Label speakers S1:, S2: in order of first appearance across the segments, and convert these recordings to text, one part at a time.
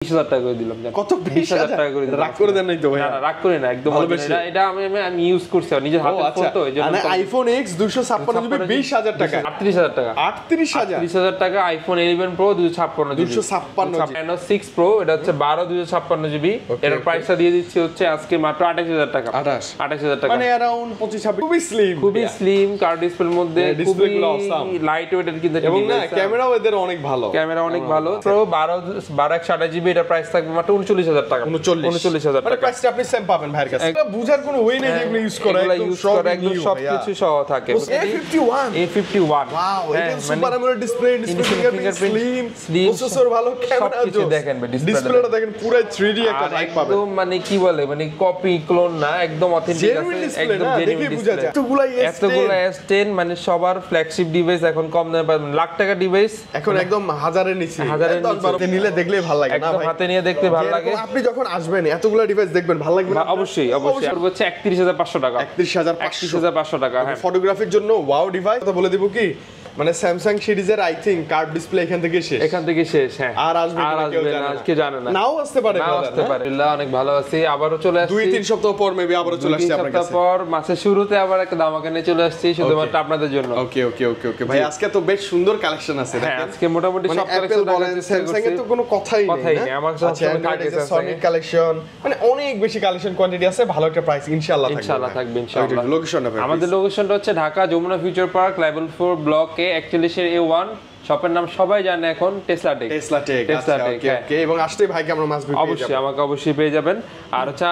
S1: 20,000 টাকা করে দিলাম।
S2: কত?
S1: 20,000 টাকা করে দিলাম।
S2: রাগ করে দেন নাই তো ভাই?
S1: না না রাগ করি না, একদম এটা আমি ইউজ করছি নিজের হাতে ফোন তো এইজন্য।
S2: মানে আইফোন X 256 জিবি 20,000 টাকা,
S1: 38,000 টাকা,
S2: 38,000
S1: টাকা। IPhone 11 pro 256 GB,
S2: 256
S1: Reno 6 pro এটা হচ্ছে 12 256 জিবি। এর প্রাইসটা দিয়ে দিচ্ছি হচ্ছে আজকে মাত্র 28,000 টাকা। 28,000 টাকা,
S2: মানে अराउंड 25-26।
S1: খুবই স্লিম কার ডিসপ্লের মধ্যে, খুবই লাইট ওয়েট এর কিন্তু
S2: এবং না ক্যামেরাও এদের অনেক ভালো,
S1: ক্যামেরা অনেক ভালো। প্রো 12/128 জিবি এটা প্রাইস থাকবে মাত্র 39,000 টাকা।
S2: 39,000 টাকা প্রাইসটা আপনি সেম পাবেন ভাইয়ের কাছে। এটা বুঝার কোনো ওয়ে নেই যে এগুলো ইউজ করে, একদম
S1: সবকিছু সহ থাকে। A51
S2: ওয়াও, এটা super AMOLED display, fingerprint slim, processor ভালো, ক্যামেরা
S1: সবকিছু দেখেন
S2: ডিসপ্লেটা দেখেন পুরো 3D একটা লাইট পাবেন।
S1: একদম মানে কি বলে মানে কপি ক্লোন না, একদম অথেন্টিক আছে, একদম জেনুইন ডিসপ্লে। এতগুলো S10 মানে সবার ফ্ল্যাগশিপ ডিভাইস এখন কম দামে পাবেন, লাখ টাকা ডিভাইস
S2: এখন একদম হাজারের নিচে। হাতে নিলে দেখলেই ভালো লাগে না
S1: ভাই? হাতে নিয়ে দেখতে ভালো লাগে।
S2: আপনি যখন আসবেন এতগুলো ডিভাইস দেখবেন ভালো লাগবে না?
S1: অবশ্যই অবশ্যই। আর হচ্ছে 31,500 টাকা,
S2: 31,500
S1: টাকা। হ্যাঁ,
S2: ফটোগ্রাফির জন্য ওয়াও ডিভাইস। কথা বলে দিব কি, মানে স্যামসাং সিরিজের আই থিংক কার্ভ ডিসপ্লে এখান থেকে শেষ। হ্যাঁ, আর আসবে না, আজকে জানে না, নাও আসতে পারে।
S1: অনেক ভালো আছি, আবারও চলে আসছি
S2: 2-3 সপ্তাহ পর, মেবি আবারও চলে আসছি আপনার কাছে।
S1: পর মাসের শুরুতে আবার একটা ধামাকা নিয়ে চলে আসছি শুধুমাত্র আপনাদের জন্য।
S2: ওকে ভাই, আজকে তো বেশ সুন্দর কালেকশন আছে।
S1: হ্যাঁ, আজকে মোটামুটি সব
S2: কালেকশন বলেন, স্যামসাং এর তো কোনো কথাই নেই।
S1: আমার কাছে
S2: সনি কালেকশন, মানে অনেক বেশি কালেকশন কোয়ান্টিটি আছে, ভালো একটা প্রাইস ইনশাআল্লাহ থাকবে। লোকেশনটা
S1: আমাদের লোকেশনটা হচ্ছে Dhaka Jamuna Future Park level 4 block A 41 এর A1। শপের নাম সবাই জানে এখন, টেসলা টেক।
S2: ওকে, এবং আসলে ভাইকে আমরা মাস
S1: অবশ্যই আমাকে অবশ্যই পেয়ে যাবেন। আর হচ্ছে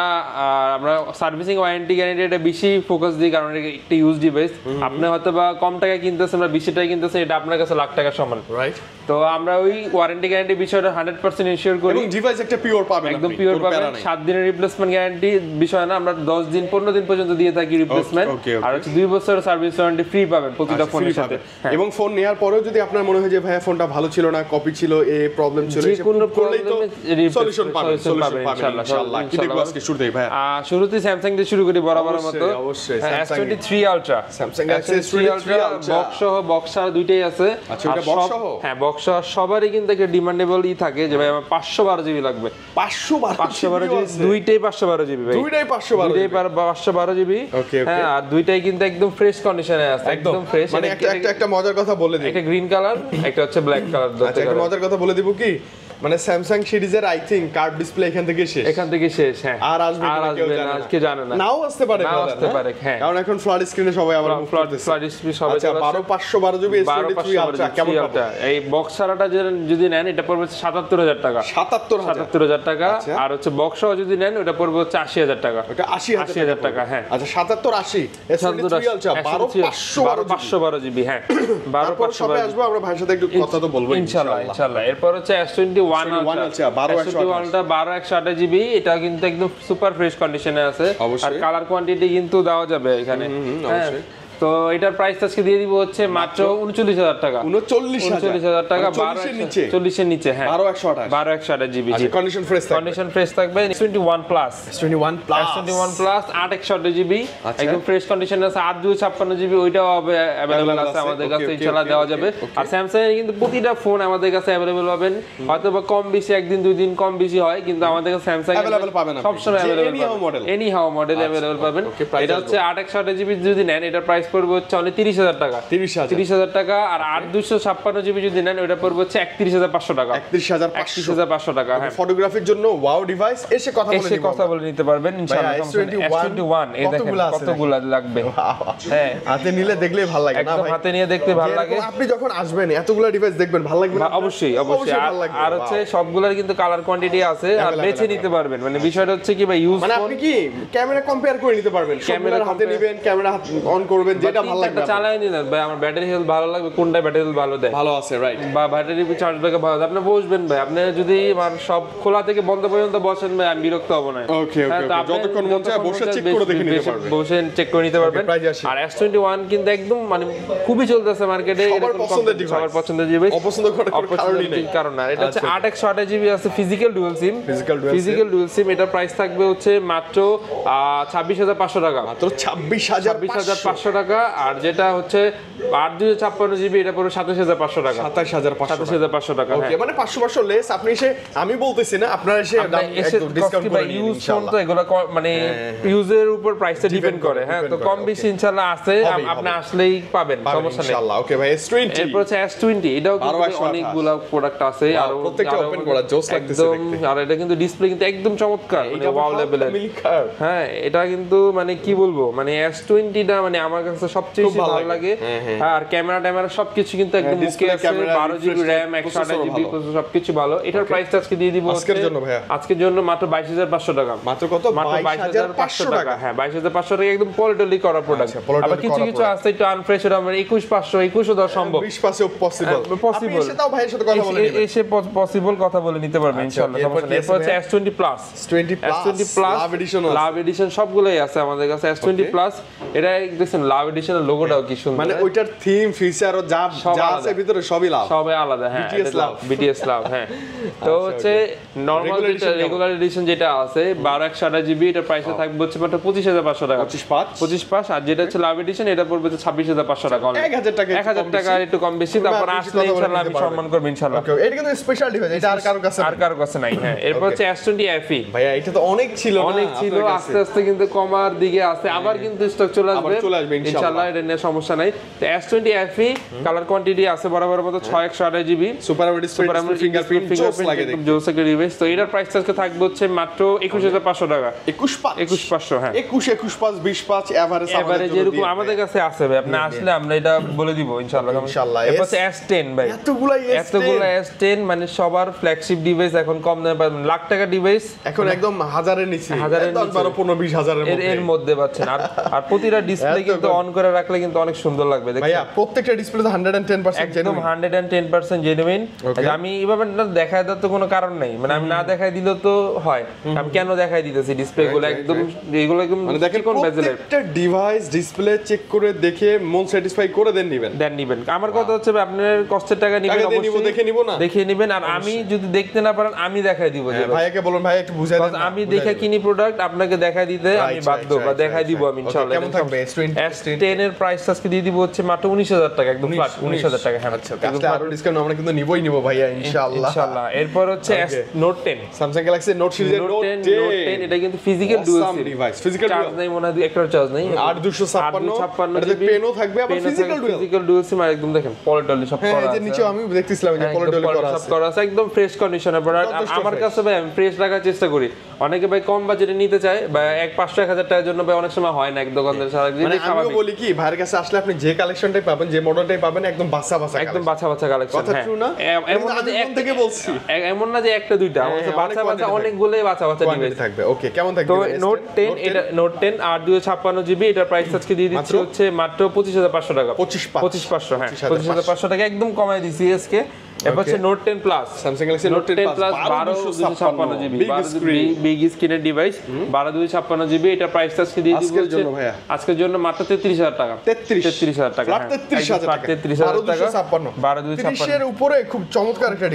S1: আমরা সার্ভিসিং ওয়ারেন্টি গ্যারান্টি এটা বেশি ফোকাস দিই, কারণ এটা একটা ইউজ ডিভাইস। আপনি হয়তো বা কম টাকায় কিনতেছেন বা 20 টাকায় কিনতেছেন, এটা আপনার কাছে লাখ টাকা সমান, রাইট? তো আমরা ওই ওয়ারেন্টি গ্যারান্টি বিষয়টা 100% ইনশিওর করি,
S2: এবং ডিভাইস একটা পিওর পাবেন,
S1: একদম পিওর পাবেন। 7 দিনের রিপ্লেসমেন্ট গ্যারান্টি বিষয় না, আমরা 10 দিন 15 দিন পর্যন্ত দিয়ে থাকি রিপ্লেসমেন্ট। আর হচ্ছে 2 বছরের সার্ভিস ওয়ারেন্টি ফ্রি পাবেন প্রতিটা ফোনের সাথে।
S2: এবং ফোন নেওয়ার পরেও যদি আপনার মনে হয় যে ভাই ফোনটা ভালো ছিল না, কপি ছিল, এই প্রবলেম ছিল,
S1: যে কোনো প্রবলেমে
S2: সলিউশন পাবেন ইনশাআল্লাহ। কি দেখব আজকে শুরুতেই ভাই?
S1: শুরুতেই স্যামসাং দিয়ে শুরু করি বরাবরের মতো।
S2: অবশ্যই
S1: S23 ultra,
S2: Samsung S23
S1: box সহ বক্সার দুইটাই আছে।
S2: আচ্ছা, এটা বক্স সহ?
S1: হ্যাঁ, বক্স সহ। সবারই কিন্তু একটা ডিমান্ডেবল থাকে যে ভাই আমার 512 জিবি লাগবে। 512 জিবি, দুইটাই 512 জিবি ভাই,
S2: দুইটাই 512
S1: জিবি। হ্যাঁ, আর দুইটাই কিন্তু একদম ফ্রেশ কন্ডিশনে আছে, একদম ফ্রেশ।
S2: মানে একটা মজার কথা বলে দিই,
S1: একটা গ্রিন কালার, একটা হচ্ছে ব্ল্যাক কালার।
S2: আচ্ছা, একটা মজার কথা বলে দিব কি, মানে স্যামসাং সিরিজের আই থিংক কার্ভ ডিসপ্লে এখান থেকে শেষ। হ্যাঁ, আর আসবে না, আজকে জানে না, নাও আসতে পারে। হ্যাঁ, কারণ এখন ফ্ল্যাট স্ক্রিনে সবাই আবার ফ্ল্যাট স্ক্রিন সবাই। আচ্ছা, 512 জিবি S23 আলট্রা কেমন পাবো?
S1: এই বক্সারটা যদি নেন এটা পড়বে 77,000 টাকা। 77,000 টাকা। আর হচ্ছে বক্সও যদি নেন ওটা পড়বে 80,000 টাকা।
S2: ওটা 80,000 টাকা।
S1: হ্যাঁ,
S2: আচ্ছা, 77-80 S23 আলট্রা 512
S1: জিবি। হ্যাঁ,
S2: 512 আসবে। আমরা ভাইয়ের সাথে একটু কথা তো বলবো
S1: ইনশাআল্লাহ। এরপর হচ্ছে S21 12/128 জিবি, এটা কিন্তু একদম সুপার ফ্রেশ কন্ডিশনে আছে। আর কালার কোয়ান্টিটি কিন্তু দেওয়া যাবে এখানে। তো এটার প্রাইস আজকে দিয়ে দিব হচ্ছে মাত্র 39,000 টাকা। 39,000 টাকা, 40 এর নিচে। হ্যাঁ, 12/128 জিবি। কন্ডিশন ফ্রেশ থাকবে। S21 প্লাস 8/128 জিবি, একদম ফ্রেশ কন্ডিশন আছে। 8/256 জিবি, ওইটাও अवेलेबल আছে আমাদের কাছে, ইনশাআল্লাহ দেওয়া যাবে। আর স্যামসাং এর কিন্তু প্রতিটা ফোন আমাদের কাছে अवेलेबल পাবেন। হয়তো বা কম বেশি একদিন দুই দিন কম বেশি হয়, কিন্তু আমাদের কাছে স্যামসাং
S2: अवेलेबल পাবেন,
S1: সব সময় अवेलेबल পাবেন, এনি হাউ মডেল अवेलेबल পাবেন। এটা হচ্ছে 8/128 জিবি যদি নেন, এটার প্রাইস পড়বে হচ্ছে 30,000 টাকা। 30,000 টাকা। আর 8/256 জিবি যদি নেন, ওটা পড়বে হচ্ছে 31,500 টাকা। 31,500 টাকা। হ্যাঁ,
S2: ফটোগ্রাফির জন্য ওয়াও ডিভাইস এসে কথা বলে
S1: নিতে পারবেন ইনশাআল্লাহ। S21 এই দেখেন কতগুলো লাগবে। হ্যাঁ,
S2: হাতে নিলে দেখলেই ভালো লাগে না ভাই?
S1: হাতে নিয়ে দেখতে ভালো লাগে।
S2: আপনি যখন আসবেন এতগুলো ডিভাইস দেখবেন ভালো লাগবে না?
S1: অবশ্যই। আর হচ্ছে সবগুলোর কিন্তু কালার কোয়ান্টিটি আছে, আর বেছে নিতে পারবেন। মানে বিষয়টা হচ্ছে কি ভাই, ইউজ
S2: মানে আপনি কি ক্যামেরা কম্পেয়ার করে নিতে পারবেন, ক্যামেরা হাতে নেবেন, ক্যামেরা অন করবেন, যেটা ভালো লাগবে
S1: চালাই নিলেন। ভাই আমার ব্যাটারি হেলথ ভালো লাগবে, কোনটা ব্যাটারি হেলথ ভালো আছে, রাইট? বা ব্যাটারি চার্জ ব্যাকআপ ভালো, আপনি বসবেন ভাই। আপনি যদি আমার সব খোলা থেকে বন্ধ পর্যন্ত বসেন ভাই, আমি বিরক্ত হব না।
S2: ওকে, যতক্ষণ মন চায় বসে চেক করে দেখে নিতে পারবেন,
S1: বসে চেক করে নিতে পারবেন। আর S21 কিন্তু একদম মানে খুবই চলতেছে মার্কেটে,
S2: সবার পছন্দের ডিভাইস, অপছন্দ করার কারণই নেই,
S1: কারণ না। এটা হচ্ছে 8/128 জিবি আছে, ফিজিক্যাল ডুয়াল সিম। এটা প্রাইস থাকবে হচ্ছে মাত্র 26,500 টাকা।
S2: মাত্র 26,500
S1: টাকা। টাকা, আর যেটা হচ্ছে 8/256 জিবি এটা পড়বে 27500 টাকা। 27500 টাকা।
S2: ওকে, মানে 500 লেস। আপনি এসে, আমি বলতেছি না, আপনারা এসে একদম ডিসকাউন্ট করে নিন ইনশাআল্লাহ।
S1: তো এগুলো মানে ইউজের উপর প্রাইসটা ডিপেন্ড করে। হ্যাঁ, তো কম বেশি ইনশাআল্লাহ আছে, আপনি আসলেই পাবেন, সমস্যা নেই
S2: ইনশাআল্লাহ। ওকে ভাই, S20
S1: এরপর হচ্ছে S20, এটাও কিন্তু অনেকগুলো প্রোডাক্ট আছে, আর
S2: প্রত্যেকটা ওপেন করা জোস লাগতেছে দেখতে।
S1: আর এটা কিন্তু ডিসপ্লে কিন্তু একদম চমৎকার, মানে ওয়াও লেভেলের। হ্যাঁ, এটা কিন্তু মানে কি বলবো, মানে S20 টা মানে আমার কাছে সবচেয়ে বেশি ভালো লাগে। হ্যাঁ, আর ক্যামেরা সবকিছু কিন্তু একদম ওকে আছে, 12 জিবি RAM, 128 জিবি প্রসেসর, সবকিছু ভালো। এটার প্রাইসটা আজকে দিয়ে দিব
S2: আজকের জন্য ভাইয়া,
S1: আজকের জন্য মাত্র 22500 টাকা।
S2: মাত্র কত?
S1: মাত্র 22500 টাকা। হ্যাঁ, 22500 টাকা, একদম পলিটলি করা প্রোডাক্ট। আবার কিছু কিছু আছে একটু আনফ্রেশ, এটা আমরা 21500 21 দেওয়া সম্ভব,
S2: 20 পসিবল। আপনি এসে তাও ভাইয়ের সাথে কথা বলে নিবেন,
S1: এসে পসিবল কথা বলে নিতে পারবেন ইনশাআল্লাহ, সমস্যা নেই। এরপর হচ্ছে S20 plus, S20 plus love addition সবগুলাই আছে আমাদের কাছে। S20 প্লাস, এটা দেখছেন লাভ এডিশনের লোগোটাও কি সুন্দর,
S2: মানে ওইটার থিম ফিচার ও যা আছে ভিতরে সবই লাভ,
S1: সবই আলাদা। হ্যাঁ, BTS লাভ। হ্যাঁ, তো হচ্ছে নরমাল যেটা রেগুলার এডিশন যেটা আছে 12/128 জিবি, এটা প্রাইসে থাকবে হচ্ছে মাত্র 25500 টাকা, 25 আর যেটা হচ্ছে লাভ এডিশন এটা পড়বে 26500 টাকা,
S2: 1000 টাকা
S1: একটু কম বেশি। তারপর আসলে ইনশাআল্লাহ আমি সম্মান করব ইনশাআল্লাহ।
S2: ওকে, এটা কিন্তু স্পেশাল ডিভাইস, এটা আর কারো কাছে
S1: নাই। হ্যাঁ, এরপর হচ্ছে S20 FE।
S2: ভাইয়া এটা তো অনেক ছিল,
S1: আস্তে আস্তে কিন্তু কমার দিকে আছে, আবার কিন্তু স্টক চলে আসবে ইনশাআল্লাহ, এটা নিয়ে সমস্যা নাই। তো S20 FE কালার কোয়ান্টিটি আছে বরাবর মতো 6/128 GB,
S2: super AMOLED display, fingerprint লাগে দেখতে,
S1: জোস একটা ডিভাইস। তো এটার প্রাইস আজকে থাকবে হচ্ছে মাত্র 21500 টাকা। 21500। হ্যাঁ,
S2: 21 25 এভারেজ
S1: এরকম আমাদের কাছে আছে ভাই, আপনি আসলে আমরা এটা বলে দিব ইনশাআল্লাহ। এরপর হচ্ছে S10 ভাই, এতগুলা S10 মানে সবার ফ্ল্যাগশিপ ডিভাইস, এখন কম দামে পাবেন, লাখ টাকা ডিভাইস
S2: এখন একদম হাজারের নিচে, 10-15-20
S1: এর মধ্যে পাচ্ছেন। আর প্রতিটা ডিসপ্লে কিন্তু অন করে রাখলে কিন্তু অনেক সুন্দর লাগবে দেখতে
S2: ভাইয়া, প্রত্যেকটা ডিসপ্লে 110%
S1: একদম 110% জেনুইন। আমি এভাবে দেখায় দেওয়ার তো কোনো কারণ নাই, মানে আমি না দেখাই দিলেও তো হয়, আমি কেন দেখাই দিতেছি ডিসপ্লে গুলো একদম, এগুলো একদম
S2: মানে দেখেন প্রত্যেকটা ডিভাইস ডিসপ্লে চেক করে দেখে মন স্যাটিসফাই করে দেন নিবেন।
S1: আমার কথা হচ্ছে আপনার কষ্টের টাকা নিবেন, অবশ্যই দেখে নিবেন। আর আমি যদি দেখতে না পারেন আমি দেখাই দিব,
S2: ভাইয়াকে বলুন ভাই একটু বুঝাই দেন,
S1: আমি দেখে কিনি প্রোডাক্ট, আপনাকে দেখাই দিতে আমি বাধ্য, বা দেখাই দিব আমি ইনশাআল্লাহ।
S2: কেমন থাকবে
S1: S10 এর প্রাইস আজকে দিয়ে দিব হচ্ছে মাত্র 19000 টাকা, একদম ফ্ল্যাট 19000 টাকা। হ্যাঁ,
S2: আচ্ছা, আরো ডিসকাউন্ট আমরা কিন্তু নিব ভাইয়া ইনশাআল্লাহ।
S1: এরপর হচ্ছে Note 10,
S2: Samsung Galaxy Note সিরিজের Note 10,
S1: এটা কিন্তু physical dual
S2: device, physical
S1: charge নাই মনে হয়, একটা চার্জ নাই,
S2: 8256 এটাতে পেনও থাকবে, আবার ফিজিক্যাল ডুয়াল সিম, আর একদম দেখেন পলিটলি সব করা আছে। এই যে নিচে আমি দেখতেছিলাম যে পলিটলি করা আছে,
S1: একদম ফ্রেশ কন্ডিশনে। আমার কাছে ভাই আমি ফ্রেশ রাখার চেষ্টা করি। অনেকে ভাই কম বাজেটে নিতে চায়, বা 500-1000 টাকার জন্য ভাই অনেক সময় হয় না এক দোকানদার সারা দিন।
S2: আমি বলি কি, ভাইয়ের কাছে আসলে আপনি যে কালেকশনটাই পাবেন, যে মডেলটাই পাবেন, একদম বাছা
S1: একদম বাছা কালেকশন।
S2: কথা ট্রু না?
S1: এমন না যে এক থেকে বলছি, এমন না যে একটা দুইটা, আমাদের বাছা অনেকগুলোই বাছা ডিভাইস
S2: থাকবে। ওকে, কেমন থাকবে?
S1: তো Note 10, এটা Note 10 8/256 জিবি, এটার প্রাইস আজকে দিয়ে দিচ্ছি হচ্ছে মাত্র 25500 টাকা। 25500। হ্যাঁ, 25500 টাকা একদম কমায় দিছি আজকে। এরপর হচ্ছে Note 10 Plus,
S2: Samsung Galaxy Note 10 Plus
S1: 12/256 GB, big স্ক্রিনের ডিভাইস, 12/256 জিবি, এটা প্রাইস আজকে দিয়ে দিব আজকের জন্য মাত্র 33000 টাকা। 33000 টাকা।
S2: 33000 টাকা।
S1: 12/256
S2: এর উপরে খুব চমৎকার একটা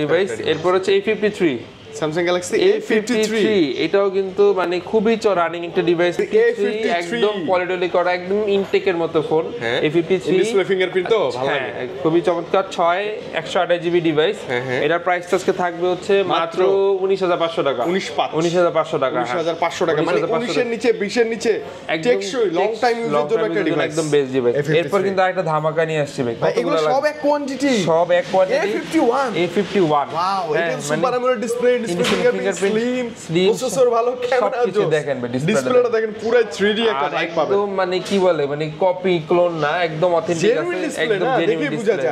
S1: ডিভাইস। এরপর হচ্ছে A53,
S2: Samsung Galaxy A53,
S1: এটাও কিন্তু মানে খুবই রানিং একটা ডিভাইস, একদম পলিটলি করা, একদম ইনটেকের মতো ফোন। A53
S2: ডিসপ্লে ফিঙ্গারপ্রিন্ট তো ভালো লাগে,
S1: খুবই চমৎকার। 6/128 জিবি ডিভাইস, এটার প্রাইস আজকে থাকবে হচ্ছে মাত্র 19500 টাকা। 19500 টাকা।
S2: 19500 টাকা, মানে 19 এর নিচে 20 এর নিচে টেকসই লং টাইম ইউজের জন্য একটা ডিভাইস, একদম
S1: বেস্ট ডিভাইস। এরপর কিন্তু আরেকটা ধামাকা নিয়ে আসছে ভাই,
S2: এগুলো সব এক কোয়ান্টিটি,
S1: A51
S2: ওয়াও, এটা super AMOLED display, fingerprint, slim processor, ভালো ক্যামেরা,
S1: সবকিছু দেখেন ভাই,
S2: ডিসপ্লেটা দেখেন পুরো 3D একটা টাইপ পাবেন,
S1: একদম মানে কি বলে, মানে কপি ক্লোন না, একদম অথেন্টিক আছে, একদম জেনুইন ডিসপ্লে,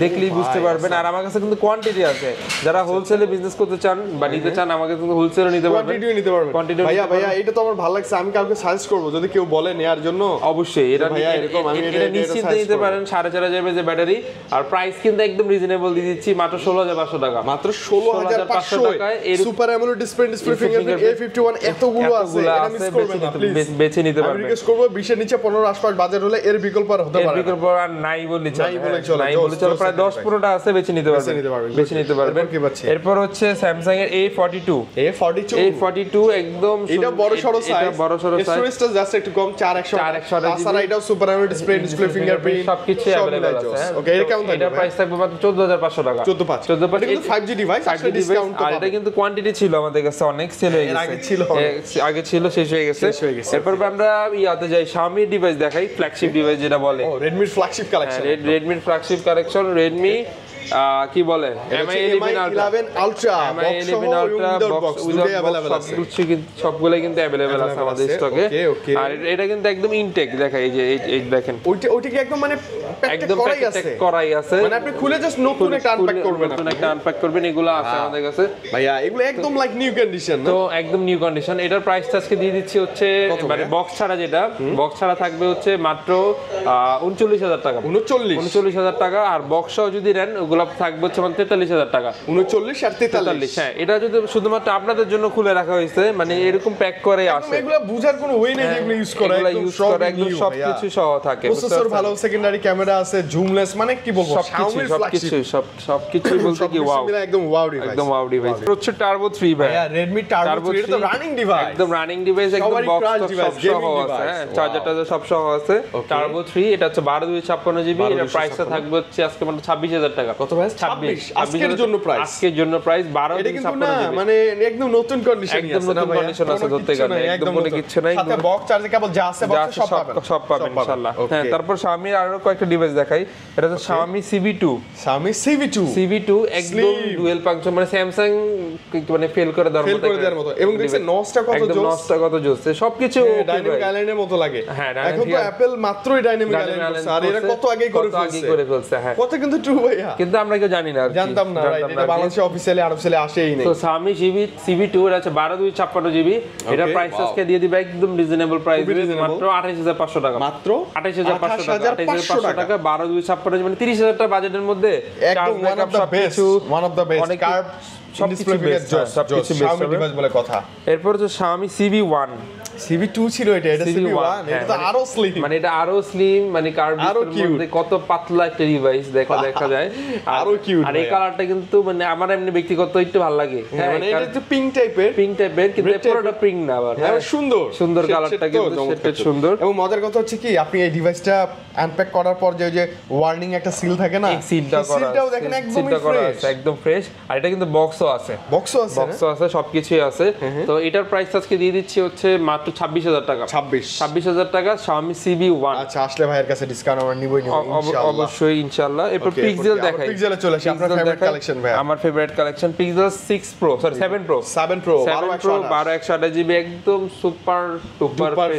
S1: দেখলেই বুঝতে পারবেন। আর আমার কাছে কিন্তু কোয়ান্টিটি আছে, যারা হোলসেলে বিজনেস করতে চান বা নিতে চান, আমাকে কিন্তু হোলসেলে নিতে পারবেন, কোয়ান্টিটিও
S2: ভাইয়া এটা তো আমার ভালো লাগছে, আমি কাউকে সাজেস্ট করব যদি কেউ বলে নেয়ার জন্য,
S1: অবশ্যই এটা
S2: এরকম আমি
S1: এটা নিশ্চিন্তে নিতে পারেন। 4500 mAh ব্যাটারি, আর প্রাইস কিন্তু একদম রিজনেবল দিয়ে দিচ্ছি মাত্র 16500 টাকা।
S2: মাত্র 16500
S1: টাকায়
S2: super AMOLED display fingerprint A51 এতগুলো আছে, এটা মিস করবেন না প্লিজ,
S1: বেছে নিতে পারবেন।
S2: আমি রিকোয়েস্ট করব 20 এর নিচে 15 আশপাশ বাজেট হলে এর বিকল্প আর হতে পারে না,
S1: এর বিকল্প আর নাই বলে চলে, প্রায় 10-15টা আছে, বেছে নিতে পারবেন। এরপর হচ্ছে স্যামসাং এর A42 একদম
S2: এটা বড় সরো সাইজ, স্টোরেজটা জাস্ট একটু কম 4100, তাছাড়া এটাও সুপার অ্যামোলেড ডিসপ্লে ফিঙ্গারপ্রিন্ট
S1: সবকিছু अवेलेबल আছে।
S2: ওকে, এটা কেমন থাকবে?
S1: এটা প্রাইস থাকবে মাত্র 14500 টাকা।
S2: 14500 এটা কিন্তু 5G ডিভাইস, একটা ডিসকাউন্ট তো।
S1: আর এটা কিন্তু কোয়ান্টিটি ছিল আমাদের কাছে, অনেক সেল হয়ে গেছে, আগে ছিল শেষ হয়ে গেছে। এরপর আমরা ইয়াতে যাই, Xiaomi ডিভাইস দেখাই, ফ্ল্যাগশিপ ডিভাইস যেটা বলে,
S2: Redmi flagship collection,
S1: Redmi flagship collection, Redmi কি বলে
S2: MI 11 Ultra বক্স
S1: সবগুলো কিন্তু अवेलेबल আছে আমাদের স্টকে। আর এটা কিন্তু একদম ইনটেক, দেখাই এই যে এই দেখেন,
S2: ওইটা কি একদম মানে
S1: একদম করাই আছে,
S2: মানে আপনি খুলে জাস্ট নতুন একটা আনপ্যাক করবেন,
S1: এগুলো আছে আমাদের কাছে
S2: ভাইয়া, এগুলো একদম লাইক নিউ কন্ডিশন,
S1: তো একদম নিউ কন্ডিশন। এটার প্রাইসটা আজকে দিয়ে দিচ্ছি হচ্ছে, মানে বক্স ছাড়া, যেটা বক্স ছাড়া থাকবে হচ্ছে মাত্র 39000 টাকা, 39000 টাকা। আর বক্সও যদি নেন ওগুলো থাকবে হচ্ছে 43000 টাকা,
S2: 39 আর 43।
S1: হ্যাঁ, এটা যদি শুধুমাত্র আপনাদের জন্য খুলে রাখা হয়েছে, মানে এরকম প্যাক করে আসে,
S2: এগুলো বুঝার কোনো ওয়ে নেই, যেগুলো ইউজ করা
S1: একদম সবকিছু সহ থাকে,
S2: প্রসেসর ভালো, সেকেন্ডারি ক্যামেরা আছে, জুমলেস, মানে কি বলবো,
S1: সবকিছু বলতে কি ওয়াও,
S2: একদম ওয়াও ডিভাইস।
S1: হচ্ছে টার্বো 3 ভাই,
S2: Redmi Turbo 3 এটা তো রানিং ডিভাইস,
S1: একদম রানিং ডিভাইস, একদম বক্স সহ আছে, হ্যাঁ, চার্জারটা সব সহ আছে। টার্বো 3 এটা হচ্ছে 12256 জিবি, এর প্রাইসটা থাকবে হচ্ছে আজকে মাত্র 26000 টাকা।
S2: কত ভাই? 26 আজকের জন্য প্রাইস,
S1: 12256 জিবি,
S2: মানে একদম নতুন কন্ডিশন,
S1: একদম নতুন কন্ডিশন আছে, ধরতে গেলে একদম কোনো কিছু নাই,
S2: সাথে বক্স চার্জে কেবল যা আছে বক্সে
S1: সব পাবেন ইনশাআল্লাহ। হ্যাঁ, তারপর Xiaomi এর আরো কয়েকটা ডিভাইস দেখাই, এটা হচ্ছে Xiaomi CV2 একদম ডুয়াল ফাংশন, মানে Samsung মানে ফেল করে দেওয়ার মতো,
S2: এবং দেখছেন নসটা কত জোস,
S1: সবকিছু
S2: ডাইনামিক আইল্যান্ডের মতো লাগে। হ্যাঁ, এখন তো অ্যাপল মাত্রই ডাইনামিক আইল্যান্ড করছে, আর এরা কত আগে করে ফেলছে, হ্যাঁ, কত কিন্তু ট্রু ভাইয়া,
S1: কিন্তু আমরা কেউ জানি না,
S2: জানতাম না, এটা বাংলাদেশে অফিশিয়ালি আরব সেলে আসেই নাই।
S1: তো Xiaomi CV2 এর আছে 12256 জিবি, এটা প্রাইস আজকে দিয়ে দিবে একদম রিজনেবল প্রাইস, মাত্র 28500 টাকা,
S2: মাত্র
S1: 28500 টাকা 12256 জিবি, মানে 30000 টাকা বাজেটের মধ্যে
S2: একদম one of the best curve
S1: সবকিছু বেস্ট, সবকিছু বেস্ট
S2: ডিভাইস বলে কথা।
S1: এরপর হচ্ছে Xiaomi CV2
S2: ছিল, এটা CV1, এটা তো আরো স্লিম,
S1: মানে এটা আরো স্লিম, মানে কার্ভের মধ্যে কত পাতলা একটা ডিভাইস দেখা যায়,
S2: আরো কিউট।
S1: আর এই কালারটা কিন্তু মানে আমার এমনি ব্যক্তিগত একটু ভালো লাগে,
S2: মানে এটা একটু পিঙ্ক টাইপের,
S1: কিন্তু পুরোটা পিঙ্ক না, আবার
S2: হ্যাঁ, সুন্দর
S1: কালারটা কিন্তু সেটা সুন্দর।
S2: এবং মজার কথা হচ্ছে কি, আপনি এই ডিভাইসটা আনপ্যাক করার পর যে ওয়ার্নিং একটা সিল থাকে না,
S1: সিলটাও দেখেন একদম ফ্রেশ, আর এটা কিন্তু বক্সও আছে, সবকিছুই আছে। তো এটার প্রাইস আজকে দিয়ে দিচ্ছি হচ্ছে মাত্র 26000 টাকা, 26000 টাকা Xiaomi CV1।
S2: আচ্ছা, আসলে ভাইয়ের কাছে ডিসকাউন্ট আমরা নিবই ইনশাআল্লাহ,
S1: অবশ্যই ইনশাআল্লাহ। এরপর পিক্সেল দেখাই,
S2: পিক্সেলে চলে আসি, আপনার ফেভারিট কালেকশন ভাই,
S1: আমার favourite collection pixel 7 Pro 12128 GB, একদম সুপার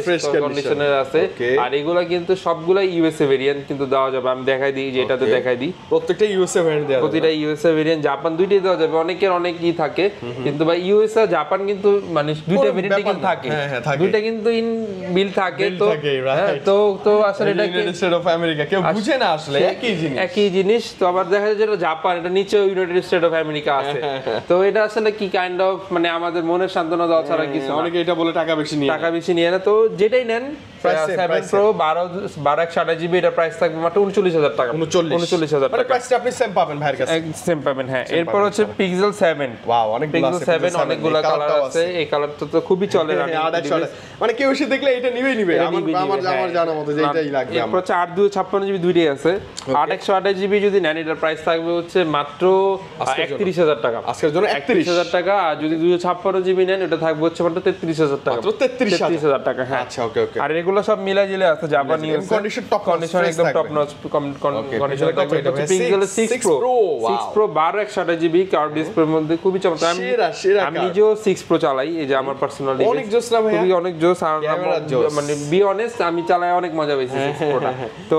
S1: ফ্রেশ কন্ডিশনের আছে। আর এগুলা কিন্তু সবগুলা ইউএসএ ভেরিয়েন্ট কিন্তু দেওয়া যাবে, আমি দেখাই দিই, যেটাতে দেখাই দিই,
S2: প্রত্যেকটা ইউএসএ ভেরিয়েন্ট দেওয়া যাবে,
S1: প্রতিটা ইউএসএ ভেরিয়েন্ট, জাপান দুইটাই দেওয়া যাবে, অনেকের অনেকই থাকে, কিন্তু ভাই ইউএসএ জাপান কিন্তু মানে দুইটা ভেরিয়েন্ট কিন্তু থাকে, দুইটা কিন্তু ইন বিল থাকে, তো আসলে এটা
S2: ইউনাইটেড স্টেট অফ আমেরিকা কেউ বুঝে না, আসলে
S1: একই জিনিস। তো আবার দেখা যায় যেটা জাপান, এটা নিচে ইউনাইটেড স্টেট অফ আমেরিকা আছে, তো এটা আসলে কি কাইন্ড অফ মানে আমাদের মনের সান্ত্বনা দেওয়া ছাড়া কিছু,
S2: অনেকে এটা বলে টাকা বেশি নিয়ে
S1: না, তো যেটাই নেন 7 Pro 12128 জিবি, এটা প্রাইস থাকবে মাত্র 39000 টাকা, 39000 টাকা,
S2: মানে প্রাইসটা আপনি সেম পাবেন ভাইয়ের কাছে,
S1: সেম পাবেন। হ্যাঁ, এরপর হচ্ছে পিক্সেল 7,
S2: ওয়াও,
S1: অনেকগুলো কালার আছে, এই কালারটা তো খুবই চলে,
S2: মানে কেউ এসে দেখলে এটা নিবে, আমার জানার মতো যে এটাই লাগবে।
S1: এরপর হচ্ছে 8256 জিবি দুইটাই আছে, 8128 জিবি যদি নেন এটার প্রাইস থাকবে হচ্ছে মাত্র 31000 টাকা,
S2: আজকের জন্য
S1: 31000 টাকা। আর যদি 256 জিবি নেন এটা থাকবে হচ্ছে মাত্র 33000 টাকা,
S2: মাত্র 33000
S1: টাকা। হ্যাঁ,
S2: আচ্ছা, ওকে।
S1: আর এগুলো সব মিলা জিলে আছে, জাপানি কন্ডিশন একদম টপ নচ কন্ডিশন থাকবে। এটা হচ্ছে পিক্সেল 6 Pro 12128 জিবি কার্ভ ডিসপ্লের মধ্যে, খুবই চমৎকার। আমি নিজেও 6 Pro চালাই, এই যে আমার পার্সোনাল ডিভাইস,
S2: অনেক জোস না ভাই,
S1: খুবই অনেক জোস। আর মানে বি অনেস্ট, আমি চালাই অনেক মজা পেয়েছি 6 Proটা। তো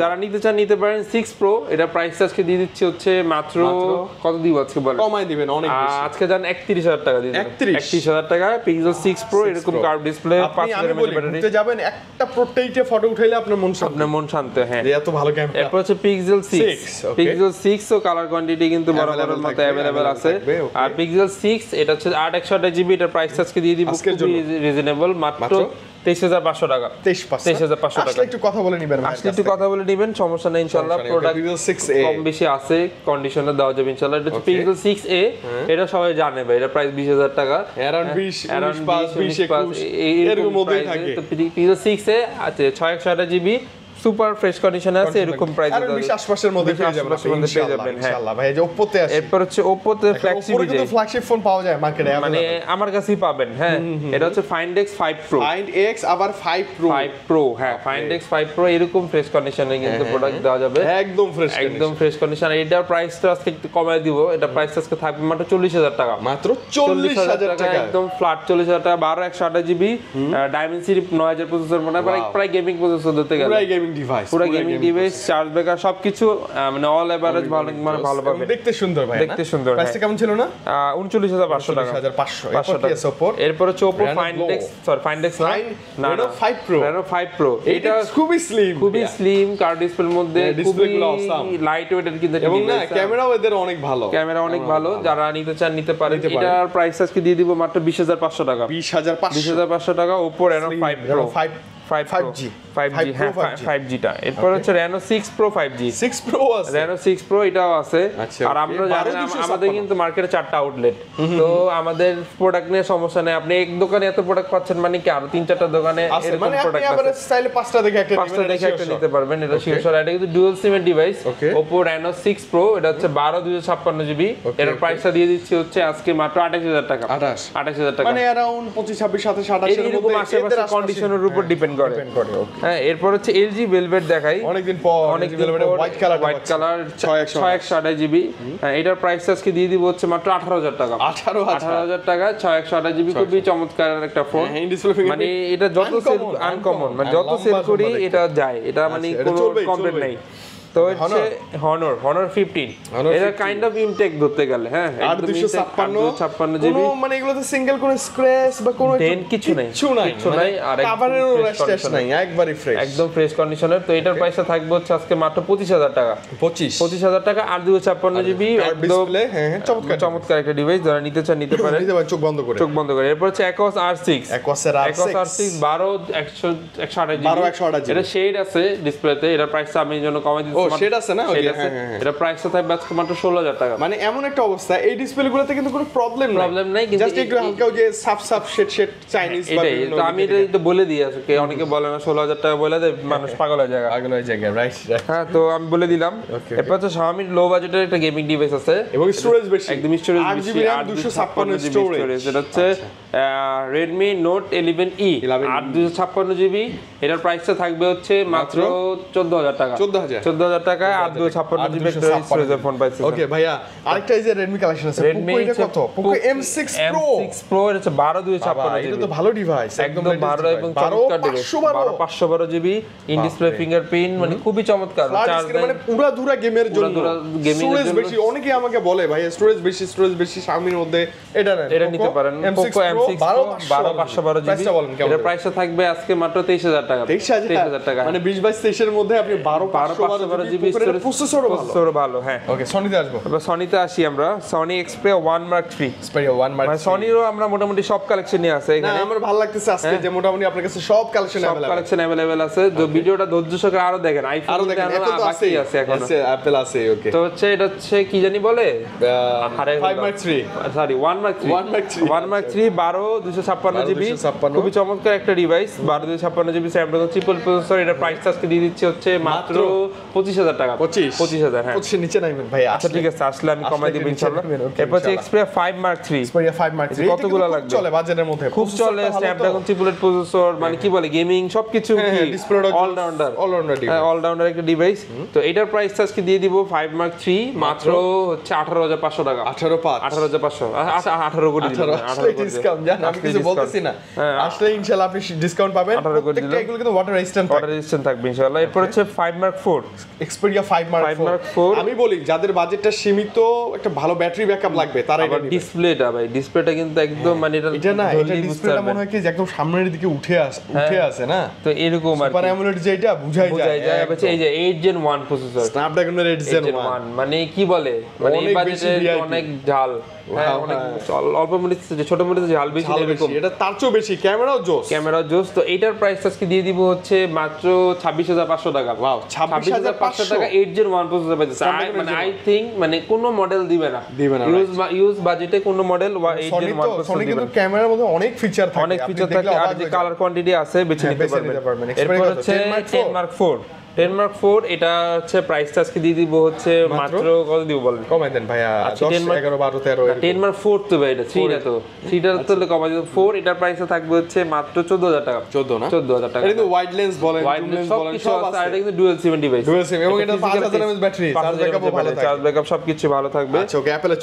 S1: যারা নিতে চান নিতে পারেন 6 Pro, এটা প্রাইস আজকে দিয়ে দিচ্ছি হচ্ছে মাত্র কত দিব আজকে বলেন,
S2: কমাই দিবেন অনেক বেশি,
S1: আজকে জান 31000 টাকা দিয়ে দিবেন, 31000 টাকা পিক্সেল 6 Pro, এরকম কার্ভ ডিসপ্লে, 5000 mAh ব্যাটারি।
S2: যাবেন একটা প্রত্যেকটা ফটো উঠাইলে আপনার মন শান্ত
S1: হ্যাঁ
S2: এত ভালো ক্যামেরা।
S1: এরপর হচ্ছে পিক্সেল 6 পিক্সেল 6 ও কালার কোয়ান্টিটি কিন্তু বরাবরের মতো अवेलेबल আছে। আর পিক্সেল 6 এটা হচ্ছে 8 GB, এটার প্রাইস আজকে দিয়ে দিব খুবই রিজনেবল, মাত্র 23500 টাকা। 23500 টাকা।
S2: আসলে একটু কথা বলে নেবেন,
S1: আসলে একটু কথা বলে নেবেন, সমস্যা নেই ইনশাআল্লাহ। প্রোডাক্ট
S2: পিক্সেল 6a
S1: কম বেশি আছে, কন্ডিশনে দেওয়া যাবে ইনশাআল্লাহ। এটা হচ্ছে পিক্সেল 6a, এটা সবাই জানে ভাই, এটা প্রাইস 20000 টাকা,
S2: अराउंड 20 21 এরকম মধ্যেই থাকে।
S1: তো পিক্সেল 6a আছে 628 GB, সুপার ফ্রেশ কন্ডিশনে আছে, এরকম প্রাইস
S2: আর 20 আশপাশের মধ্যে পেয়ে যাবেন ইনশাআল্লাহ ভাই। যে Oppo তে আছে,
S1: এরপর হচ্ছে Oppo তে
S2: ফ্ল্যাগশিপ ফোন পাওয়া যায় মার্কেটে,
S1: মানে আমার কাছেই পাবেন হ্যাঁ। এটা হচ্ছে Find X 5 Pro,
S2: Find X আবার 5 Pro
S1: হ্যাঁ, Find X 5 Pro এরকম ফ্রেশ কন্ডিশনে কিন্তু প্রোডাক্ট দেওয়া যাবে,
S2: একদম ফ্রেশ কন্ডিশন।
S1: এটার প্রাইসটা আজকে একটু কমায় দিব, এটা প্রাইস আজকে থাকবে মাত্র 40000 টাকা,
S2: মাত্র 40000 টাকা,
S1: একদম ফ্ল্যাট 40000 টাকা। 12128 GB ডায়মেনসিটি 9000 প্রসেসর, মানে প্রায় গেমিং প্রসেসর ধরতে গেলে,
S2: পুরো গেমিং
S1: ডিভাইস, চার্জ ব্যাকআপ সবকিছু মানে অল এভারেজ ভালো, মানে ভালো পাবেন।
S2: দেখতে সুন্দর ভাই,
S1: দেখতে সুন্দর।
S2: প্রাইসটা কেমন ছিল না?
S1: 39500 টাকা,
S2: 500।
S1: এরপর হচ্ছে Oppo Find X, sorry Find X না,
S2: Reno 5 Pro।
S1: এটা
S2: খুবই স্লিম
S1: কার ডিসপ্লের মধ্যে, খুবই লাইট ওয়েটের কিন্তু,
S2: এবং না ক্যামেরাও এদের অনেক ভালো, যারা নিতে চান নিতে পারেন। এটার প্রাইস আজকে দিয়ে দিব মাত্র 20500 টাকা, 20500 টাকা। Oppo Reno 5 Pro 5G হ্যাঁ 5G টা। এরপর হচ্ছে Reno 6 Pro 5G, 6 Pro আছে, Reno 6 Pro এটাও আছে। আর আমরা জানেন আমাদের কিন্তু মার্কেটে 4টা আউটলেট, তো আমাদের প্রোডাক্ট নিয়ে সমস্যা নেই। আপনি এক দোকানে এত প্রোডাক্ট পাচ্ছেন, মানে কি আরো 3-4টা দোকানে এরকম প্রোডাক্ট আছে, আপনি চাইলে 5টা দেখে একটা নিতে পারবেন। এটা শিওর, এটা কিন্তু ডুয়াল সিম এর ডিভাইস, Oppo Reno 6 Pro, এটা হচ্ছে 12 256 GB। এর প্রাইসটা দিয়ে দিচ্ছি হচ্ছে আজকে মাত্র 28000 টাকা, 28000 টাকা, মানে अराउন্ড 25 26 27 28 এর মধ্যে,
S1: আশেপাশে কন্ডিশনের উপর ডিপেন্ড করে। হ্যাঁ, এরপর হচ্ছে LG Velvet দেখাই,
S2: অনেকদিন পর হোয়াইট কালার
S1: 6128 GB। এটার প্রাইস আজকে দিয়ে দিব হচ্ছে মাত্র 18000 টাকা, 18000 টাকা, 6128 GB। খুবই চমৎকার একটা ফোন, মানে এটা যত সেল আনকমন, মানে যত সেল করি এটা যায়, এটা মানে কোনো কমপ্লেইন নাই। তো হচ্ছে Honor 15, এটা কাইন্ড অফ ইনটেক ধরতে গেলে হ্যাঁ, 256 GB,
S2: মানে এগুলোতে সিঙ্গেল কোনো স্ক্র্যাচ বা কোনো
S1: ডেন্ট কিছু নাই, আর
S2: কভারেরও রেস্টেস নাই, একবারই ফ্রেশ,
S1: একদম ফ্রেশ কন্ডিশনের। তো এটার প্রাইসটা থাকবে হচ্ছে আজকে মাত্র 25000 টাকা, 25000 টাকা, আর 256 GB, একদম চমৎকার একটা ডিভাইস, যারা নিতে চান নিতে পারেন, চোখ বন্ধ করে। এরপর হচ্ছে Aquos R6, Aquos R6 128 GB, এটা শেড আছে ডিসপ্লেতে, এটার প্রাইসটা আমি জন্য কমাই দিচ্ছি।
S2: সেটা আছে না,
S1: এটা প্রাইসটা থাকবে আজকে মাত্র 16000 টাকা।
S2: মানে এমন একটা অবস্থা, এই ডিসপ্লেগুলোতে কিন্তু কোনো প্রবলেম নাই, কিন্তু জাস্ট একটু হালকা যে সাফ শেড চাইনিজ বা
S1: তো আমি এটা বলে দিই আজকে, অনেকে বলে না 16000 টাকা বলে দেয়, মানুষ পাগল হয়ে যায়, রাইট। হ্যাঁ, তো আমি বলে দিলাম। এরপর হচ্ছে Xiaomi লো বাজেটের একটা গেমিং ডিভাইস আছে,
S2: এবং স্টোরেজ বেশি,
S1: একদম স্টোরেজ বেশি,
S2: 256 স্টোরেজ।
S1: এটা হচ্ছে Redmi Note 11E 256 GB। এটার প্রাইসটা থাকবে হচ্ছে মাত্র 14000 টাকা, 14000 টাকা, আর 256 GB স্টোরেজের ফোন পাইছেন।
S2: ওকে ভাইয়া, আরেকটা এই যে Redmi কালেকশন আছে,
S1: Redmi
S2: এটা কত? Poco M6 Pro,
S1: এটা হচ্ছে 12256 GB,
S2: এটা তো ভালো ডিভাইস,
S1: একদম 12 এবং চমৎকার device, 512 GB in display fingerprint, মানে খুবই চমৎকার,
S2: মানে পুরা দুরা গেমের জন্য, স্টোরেজ বেশি। অনেকে আমাকে বলে ভাই স্টোরেজ বেশি Xiaomi এর মধ্যে, এটা
S1: নিতে পারেন। Poco M6 Pro 12512 GB, এর প্রাইসটা থাকবে আজকে মাত্র 23000 টাকা, 23000 টাকা,
S2: মানে 20 22 23 এর মধ্যে আপনি 12512 GB প্রসেসরও ভালো। হ্যাঁ, ওকে, সনিতে আসবো,
S1: এবার সনিতে আসি আমরা। Sony Xperia 1 Mark III, মানে সনিরও আমরা মোটামুটি সব কালেকশনই আছে এখানে।
S2: আমার ভালো লাগতেছে আজকে যে মোটামুটি আপনার কাছে সব কালেকশন
S1: अवेलेबल আছে। যে ভিডিওটা ধৈর্য সহকারে আরো দেখেন, আইফোন বাকি আছে এখন,
S2: অ্যাপল আছে। ওকে,
S1: তো হচ্ছে এটা হচ্ছে কি জানি বলে
S2: 5 Mark III,
S1: sorry 1 Mark III 1 Mark III 12256 GB, খুবই চমৎকার একটা device, 12256 GB Snapdragon triple processor. এটা প্রাইস আজকে দিয়ে দিচ্ছি হচ্ছে মাত্র 25000 টাকা, 25000। হ্যাঁ,
S2: 25 নিচে নাই ভাই,
S1: আচ্ছা ঠিক আছে, আসলে আমি কমাই দিব ইনশাআল্লাহ। এরপর হচ্ছে Xperia 5 Mark III, কতগুলো লাগবে?
S2: চলে বাজেটের মধ্যে,
S1: খুব চলে, স্ন্যাপড্রাগন ট্রিপল প্রসেসর, মানে কি বলে গেমিং সবকিছু, অলরাউন্ডার একটা ডিভাইস। তো এটার প্রাইস আজকে দিয়ে দিব 5 Mark III মাত্র হচ্ছে 18500 টাকা, 18500 আচ্ছা 18 কোটি দিলাম, 18 কোটি
S2: ডিসকাউন্ট, জান আমি কিছু বলতেছি না, আসলে ইনশাআল্লাহ আপনি ডিসকাউন্ট পাবেন। প্রত্যেকটা এগুলো কিন্তু ওয়াটার রেজিস্ট্যান্ট
S1: থাকবে ইনশাআল্লাহ। এরপর হচ্ছে 5 Mark IV,
S2: Xperia 5 Mark 4 আমি বলি যাদের বাজেটটা সীমিত একটা ভালো ব্যাটারি ব্যাকআপ লাগবে তারা এটা নেবে।
S1: ডিসপ্লেটা ভাই, ডিসপ্লেটা কিন্তু একদম মানে
S2: এটা না, এটা ডিসপ্লেটা মনে হয় কি যে একদম সামনের দিকে উঠে আসে না,
S1: তো এরকম আর
S2: সুপার অ্যামোলেড যেটা বুঝাই যায়।
S1: এই যে 8 Gen 1 প্রসেসর,
S2: স্ন্যাপড্রাগনের 8 Gen 1
S1: মানে কি বলে, মানে এই বাজেটে অনেক ঝাল, অনেক অল্প মধ্যে ছোট মধ্যে ঝাল বেশি, এরকম
S2: এটা তার চেয়েও বেশি, ক্যামেরাও জোস।
S1: তো এটার প্রাইস আজকে দিয়ে দিব হচ্ছে মাত্র 26500 টাকা।
S2: ওয়াও, 26500
S1: টাকা 8 Gen 1 প্রসেসর পাইছে। মানে আই থিং মানে কোন মডেল দিবে না ইউজ বাজেটে কোন মডেল 8 Gen 1 প্রসেসর
S2: দিবে। কিন্তু ক্যামেরার মধ্যে অনেক ফিচার থাকে,
S1: আর যে কালার কোয়ান্টিটি আছে বেছে নিতে পারবেন। এরপর হচ্ছে 10 Mark 4 10 Mark 4, এটা হচ্ছে প্রাইসটা আজকে দিয়ে দিব হচ্ছে মাত্র কত দিব বলেন?
S2: কমাই দেন ভাইয়া, 10 11 12 13।
S1: 10 Mark 4 তো ভাই, এটা 3 না তো 3টা তো কমাই দিব। 4 এটার প্রাইসটা থাকবে হচ্ছে মাত্র 14000 টাকা।
S2: 14 না
S1: 14000 টাকা।
S2: এটা কিন্তু ওয়াইড লেন্স বলেন, জুম লেন্স বলেন সব আছে।
S1: আর এটা কিন্তু dual SIM device,
S2: dual SIM, এবং এটা 5000 mAh ব্যাটারি, চার্জ ব্যাকআপও ভালো থাকে,
S1: চার্জ ব্যাকআপ সবকিছু ভালো থাকবে।
S2: আচ্ছা ওকে, অ্যাপলে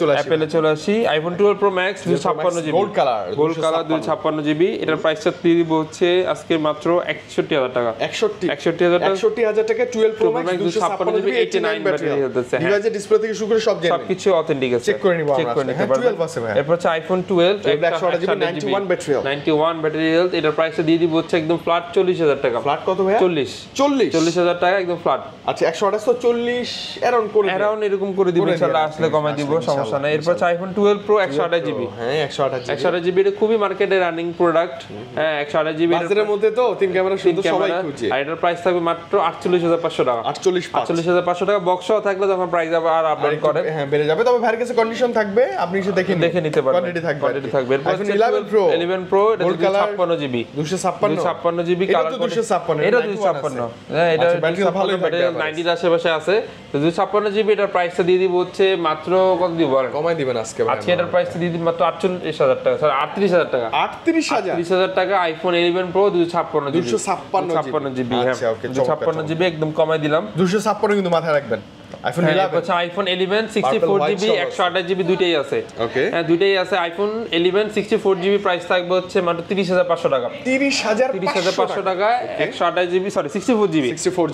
S2: চলে আসি।
S1: IPhone 12 Pro Max 256 GB
S2: gold colour
S1: 256 GB. এটার প্রাইসটা দিয়ে দিব হচ্ছে আজকে মাত্র 61000 টাকা।
S2: 61000 টাকা 12 Pro Max 256 জিবি 89 ব্যাটারি হচ্ছে। ডিভাইসের ডিসপ্লে থেকে শুরু করে সব জেনে
S1: সবকিছু অথেন্টিক আছে,
S2: চেক করে নিব আমরা।
S1: হ্যাঁ 12
S2: আছে ভাই।
S1: এরপর হচ্ছে আইফোন 12
S2: 128 জিবি 91
S1: ব্যাটারি হেলথ। এটার প্রাইসটা দিয়ে দিব হচ্ছে একদম ফ্ল্যাট 40000 টাকা।
S2: ফ্ল্যাট কত ভাই?
S1: 40000 টাকা একদম ফ্ল্যাট।
S2: আচ্ছা 128 অ্যারাউন্ড
S1: এরকম করে দিব, ইনশাআল্লাহ আসলে কমাই দিব, সমস্যা নাই। এরপর হচ্ছে আইফোন 12 Pro 128 জিবি।
S2: হ্যাঁ 128
S1: জিবি, এটা খুবই মার্কেটে রানিং প্রোডাক্ট। হ্যাঁ 128 জিবি
S2: বাজারের মধ্যে তো তিন ক্যামেরা শুধু সবাই খুঁজে।
S1: আর এটার প্রাইস থাকবে মাত্র 48500 টাকা। 48500 টাকা। বক্স থাকলে তখন প্রাইস আবার আপডেট করে,
S2: হ্যাঁ বেড়ে যাবে। তবে ভাইয়ের কাছে কন্ডিশন থাকবে, আপনি এসে দেখে নিতে পারবেন, কোয়ান্টিটি থাকবে।
S1: আইফোন 11 Pro এটা 256 জিবি 256 জিবি কালার,
S2: এটা 256
S1: এটা 256। হ্যাঁ এটা ব্যাটারি ভালোই থাকে, 90 আশেপাশে আছে। তো 256 জিবি এটার প্রাইসটা দিয়ে দিব হচ্ছে মাত্র কত দিব বলেন?
S2: কমাই দিবেন আজকে ভাই।
S1: আজকে এটার প্রাইসটা দিয়ে দিব মাত্র 48000 টাকা, স্যার 38000 টাকা। 38000 টাকা আইফোন 11 Pro 256 জিবি। হ্যাঁ 256 জিবি একদম কমাই দিলাম।
S2: 256 কিন্তু মাথায় রাখবেন। আইফোন
S1: 11 64 জিবি 128 জিবি দুইটাই আছে।
S2: ওকে
S1: হ্যাঁ দুইটাই আছে। আইফোন 11 64 জিবি প্রাইস থাকবে হচ্ছে মাত্র 30500 টাকা। 30500 টাকা 128 জিবি, সরি 64 জিবি।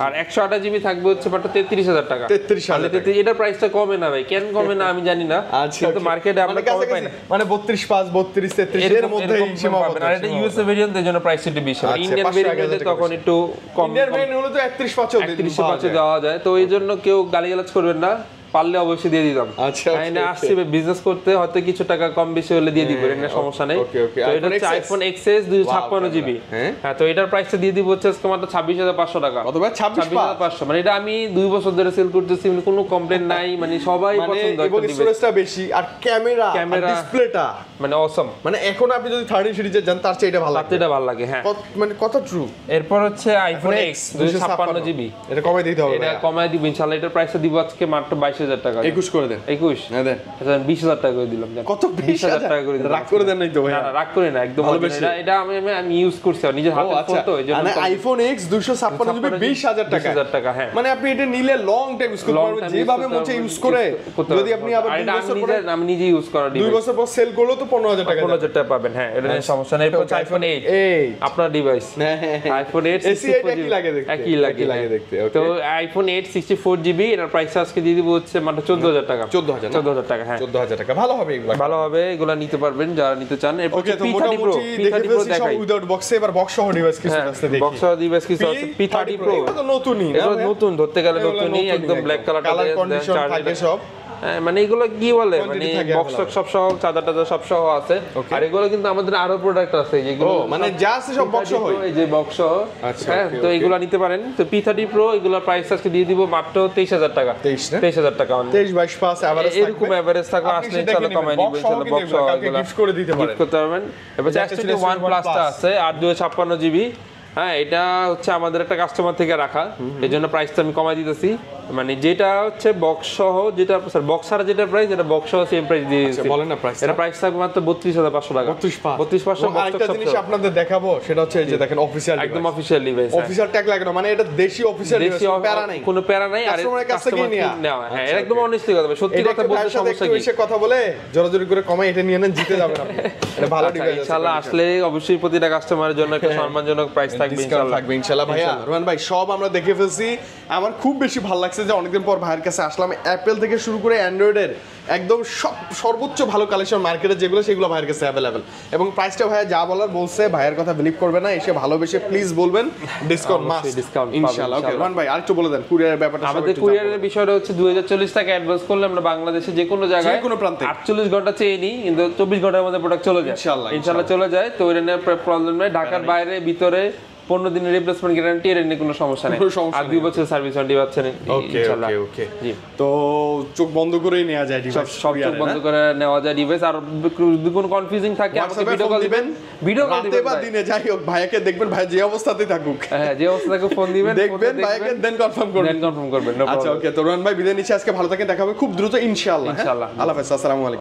S1: আর 128 জিবি থাকবে হচ্ছে মাত্র 33000 টাকা।
S2: 33000।
S1: এটার প্রাইসটা কমে না ভাই, কেন কমে না আমি জানি না, কিন্তু মার্কেটে আমরা কম পাই না।
S2: মানে 32 32 33 এর মধ্যেই সীমা পাবেন।
S1: আর এটা ইউএসএ ভেরিয়েন্ট, এর জন্য প্রাইস একটু বেশি। ইন্ডিয়ান ভেরিয়েন্টে তখন একটু কম,
S2: ইন্ডিয়ান ভেরিয়েন্ট হলো তো 31
S1: দেওয়া যায়। তো এই জন্য কেউ গালিগালাজ করবেন না, পারলে অবশ্যই দিয়ে দিতাম।
S2: আচ্ছা
S1: আসছে বিজনেস করতে, হয়তো কিছু টাকা কম বেশি হলে দিয়ে দিব, এটা সমস্যা নেই। তো এটা হচ্ছে আইফোন XS 256 জিবি। হ্যাঁ তো এটার প্রাইসটা দিয়ে দিব হচ্ছে আজকে মাত্র 26500 টাকা।
S2: কত ভাই? 26500।
S1: মানে এটা আমি 2 বছর ধরে সেল করতেছি, মানে কোনো কমপ্লেইন নাই, মানে সবাই পছন্দ করে।
S2: এবং স্টোরেজটা বেশি আর ক্যামেরা ডিসপ্লেটা
S1: মানে অসম।
S2: মানে এখন আপনি যদি 13 সিরিজে যান তার চেয়ে এটা ভালো লাগে,
S1: এটা ভালো লাগে। হ্যাঁ
S2: মানে কত ট্রু।
S1: এরপর হচ্ছে আইফোন X 256 জিবি,
S2: এটা কমাই দিতে হবে,
S1: এটা কমাই দিব ইনশাআল্লাহ। এটার প্রাইসটা দিব আজকে মাত্র 22000 টাকা।
S2: 21 করে দেন।
S1: 21 হ্যাঁ দেন। আচ্ছা 20000 টাকা করে দিলাম।
S2: কত 20000 টাকা করে দিলাম? রাগ করে দেন নাই তো ভাই? না
S1: রাগ করে না, একদম এটা আমি ইউজ করছি নিজের হাতে ফোন তো, এইজন্য।
S2: মানে আইফোন X 256 জিবি 20000 টাকা।
S1: 20000 টাকা। হ্যাঁ
S2: মানে আপনি এটা নিলে লং টাইম ইউজ করতে পারবেন, যেভাবে মন চায় ইউজ করে। যদি আপনি আবার 2 বছর পরে,
S1: আমি নিজে ইউজ করা ডিভাইস
S2: 2 বছর পর সেল করলেও তো 15000 টাকা
S1: 15000 টাকা পাবেন। হ্যাঁ এটা নিয়ে সমস্যা নেই। এরপর আইফোন 8 আপনার ডিভাইস। আইফোন 8 64 জিবি একই লাগে দেখতে। তো আইফোন 8 64 জিবি এর প্রাইস আজকে দিয়ে দিব হচ্ছে মাত্র 14000 টাকা। 14000 টাকা। হ্যাঁ
S2: 14000 টাকা। ভালো হবে এগুলো,
S1: ভালো হবে, এগুলো নিতে পারবেন যারা নিতে চান। এরপর P30 Pro
S2: দেখাই উইদাউট বক্সে। এবার বক্স সহ ডিভাইস কিছু আছে দেখি।
S1: বক্স সহ ডিভাইস কিছু আছে। P30 Pro
S2: এটা তো নতুনই না,
S1: এটা নতুন ধরতে গেলে নতুনই, একদম ব্ল্যাক কালার
S2: কন্ডিশন থাকে সব।
S1: মানে এগুলো কি বলে, মানে বক্স সব সহ, চাদা টাদা সব সহ আছে। আর এগুলো কিন্তু আমাদের আরো প্রোডাক্ট আছে যেগুলো
S2: মানে যা আছে সব বক্স সহ,
S1: এই যে বক্স সহ। হ্যাঁ তো এগুলো নিতে পারেন। তো P30 Pro এগুলোর প্রাইস আজকে দিয়ে দিব মাত্র 23000 টাকা। 23000 টাকা
S2: 23 22 5 এভারেজ থাকবে।
S1: এরকম এভারেজ থাকলে আসলে ইনশাআল্লাহ কমাই নিব ইনশাআল্লাহ। বক্স সহ এগুলো
S2: গিফট করে দিতে পারেন,
S1: গিফট করতে পারবেন। এবার S21 OnePlus টা আছে 8256 জিবি। হ্যাঁ এটা হচ্ছে আমাদের একটা কাস্টমার থেকে রাখা, এর জন্য প্রাইসটা আমি কমাই দিতেছি। মানে যেটা হচ্ছে বক্স সহ, যেটা স্যার বক্স ছাড়া যেটা প্রাইস, এটা বক্স সহ সেম প্রাইস দিয়ে দিচ্ছি।
S2: বলেন না প্রাইস।
S1: এটা প্রাইস থাকবে মাত্র 32500 টাকা। 32500।
S2: আরেকটা জিনিস আপনাদের দেখাবো, সেটা হচ্ছে এই যে দেখেন অফিশিয়াল,
S1: একদম অফিশিয়াল ডিভাইস,
S2: অফিশিয়াল ট্যাগ লাগানো, মানে এটা দেশি অফিশিয়াল ডিভাইস, প্যারা নাই,
S1: কোনো প্যারা নাই। আর
S2: কাস্টমারের কাছ থেকে নেওয়া,
S1: হ্যাঁ একদম অনেস্টলি কথা, সত্যি কথা বলতে সমস্যা কি,
S2: এসে কথা বলে জোরাজোরি করে কমাই এটা নিয়ে নেন, জিতে যাবেন আপনি। এটা ভালো ডিভাইস,
S1: ইনশাআল্লাহ আসলে অবশ্যই প্রতিটা কাস্টমারের জন্য একটা সম্মানজনক প্রাইস থাকবে
S2: ইনশাআল্লাহ। ভাইয়া রোহান ভাই সব আমরা দেখে ফেলছি। আমার খুব বেশি ভালো লাগছে যে অনেকদিন পর ভাইয়ের কাছে আসলাম। অ্যাপেল থেকে শুরু করে অ্যান্ড্রয়েডের একদম সর্বোচ্চ ভালো কালেকশন মার্কেটে যেগুলো, সেগুলো ভাইয়ের কাছে অ্যাভেলেবেল। এবং প্রাইসটা ভাইয়া যা বলার বলছে, ভাইয়ের কথা বিলিভ করবে না, এসে ভালোবেসে প্লিজ বলবেন ডিসকাউন্ট মাস্ট ইনশাআল্লাহ। ওকে রোহান ভাই আরেকটু বলে দেন কুরিয়ারের ব্যাপারটা।
S1: আমাদের কুরিয়ারের বিষয়টা হচ্ছে 2040 টাকা অ্যাডভান্স করলে আমরা বাংলাদেশে যে কোনো জায়গায়,
S2: যে কোনো প্রান্তে
S1: 48 ঘন্টা চেয়ে নিই, কিন্তু 24 ঘন্টার মধ্যে প্রোডাক্ট চলে যায় ইনশাআল্লাহ চলে যায়। তো এর নিয়ে প্রবলেম নেই। ঢাকার বাইরে ভিতরে 15 দিনের রিপ্লেসমেন্ট গ্যারান্টি, এর নিয়ে কোনো সমস্যা নেই। আর 2 বছর সার্ভিস ওয়ারেন্টি পাচ্ছেন ইনশাআল্লাহ।
S2: ওকে জি। তো চোখ বন্ধ করেই নেওয়া যায় ডিভাইস,
S1: সব চোখ বন্ধ করে নেওয়া যায় ডিভাইস। আর যদি কোনো কনফিউজিং থাকে আমাকে ভিডিও কল দিবেন, ভিডিও কল দিবেন
S2: বা দিনে যাই হোক, ভাইয়াকে দেখবেন, ভাই যে অবস্থাতেই থাকুক,
S1: হ্যাঁ যে অবস্থা থাকুক ফোন দিবেন,
S2: দেখবেন ভাইয়াকে, দেন কনফার্ম করবেন।
S1: নো
S2: আচ্ছা ওকে, তো রোহান ভাই বিদায় নিচ্ছি, আজকে ভালো থাকেন, দেখা হবে খুব দ্রুত ইনশাআল্লাহ।
S1: ইনশাআল্লাহ।
S2: আল্লাহ হাফেজ, আসসালামু আলাইকুম।